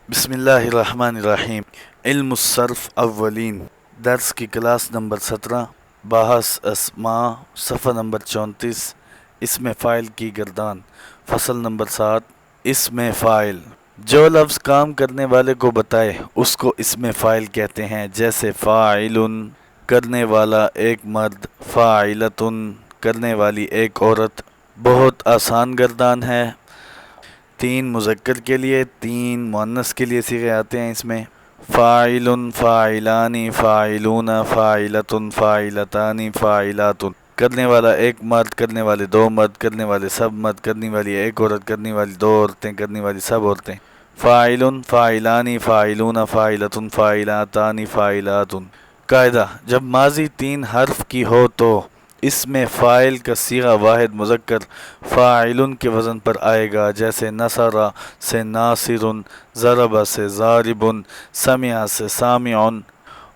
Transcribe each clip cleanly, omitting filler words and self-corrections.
بسم اللہ الرحمن الرحیم۔ علم الصرف اولین درس کی کلاس نمبر 17، بحث اسماء، صفحہ نمبر 34، اسم فاعل کی گردان، فصل نمبر 7۔ اسم فاعل جو لفظ کام کرنے والے کو بتائے اس کو اسم فاعل کہتے ہیں، جیسے فاعل کرنے والا ایک مرد، فاعلۃ کرنے والی ایک عورت۔ بہت آسان گردان ہے، 3 مذکر کے لیے 3 مؤنث کے لیے صیغے آتے ہیں اس میں۔ فاعل، فاعلان، فاعلون، فاعلۃ، فاعلتان، فاعلات۔ کرنے والا ایک مرد، کرنے والے 2 مرد، کرنے والے سب مرد، کرنے والی ایک عورت، کرنے والی 2 عورتیں، کرنے والی سب عورتیں۔ فاعل، فاعلان، فاعلون، فاعلۃ، فاعلاتان، فاعلات۔ قاعدہ: جب ماضی 3 حرف کی ہو تو اسم فاعل کا صیغہ واحد مذکر فاعل کے وزن پر آئے گا، جیسے نصر سے ناصر، ضرب سے ضارب، سمع سے سامع۔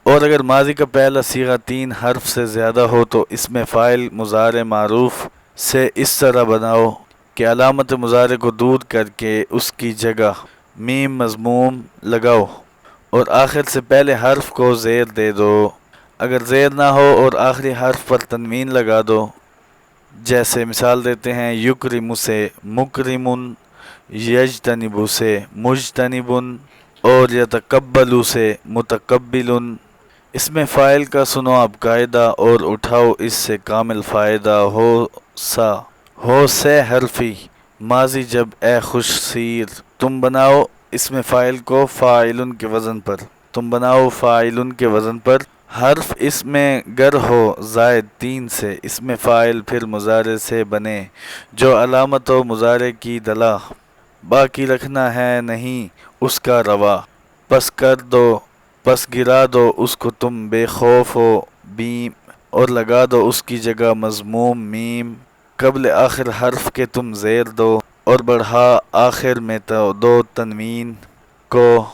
اور اگر ماضی کا پہلا صیغہ 3 حرف سے زیادہ ہو تو اسم فاعل مضارع معروف سے اس طرح بناؤ کہ علامت مضارع کو دور کر کے اس کی جگہ میم مضموم لگاؤ اور آخر سے پہلے حرف کو زیر دے دو۔ اگر زیر نہ ہو اور آخری حرف پر تنوین لگا دو، جیسے مثال دیتے ہیں یکرم سے مکرم، یجتنب سے مجتنب، اور یتقبل سے متقبل۔ اسم فاعل کا سنو اب قاعدہ اور اٹھاؤ اس سے کامل فائدہ۔ ہو سے حرفی ماضی جب اے خوش سیر، تم بناؤ اسم فاعل کو فاعل کے وزن پر، حرف اس میں گر ہو زائد 3 سے اسم فاعل پھر مضارع سے بنے جو علامت و مضارع کی دلا باقی رکھنا ہے نہیں اس کا روا، پس گرا دو اس کو تم بے خوف و بیم، اور لگا دو اس کی جگہ مضموم میم، قبل آخر حرف کے تم زیر دو اور بڑھا آخر میں دو تنوین کو۔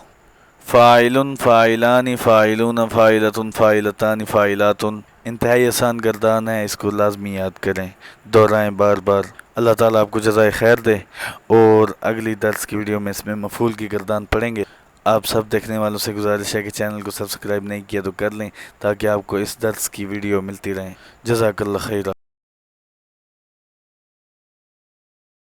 فاعل، فاعلان، فاعلون، فاعلۃ، فاعلتان، فاعلات۔ انتہائی آسان گردان ہے، اس کو لازمی یاد کریں، دہرائیں بار بار۔ اللہ تعالیٰ آپ کو جزائے خیر دے، اور اگلی درس کی ویڈیو میں اس میں مفعول کی گردان پڑھیں گے۔ آپ سب دیکھنے والوں سے گزارش ہے کہ چینل کو سبسکرائب نہیں کیا تو کر لیں تاکہ آپ کو اس درس کی ویڈیو ملتی رہیں۔ جزاک اللہ خیر۔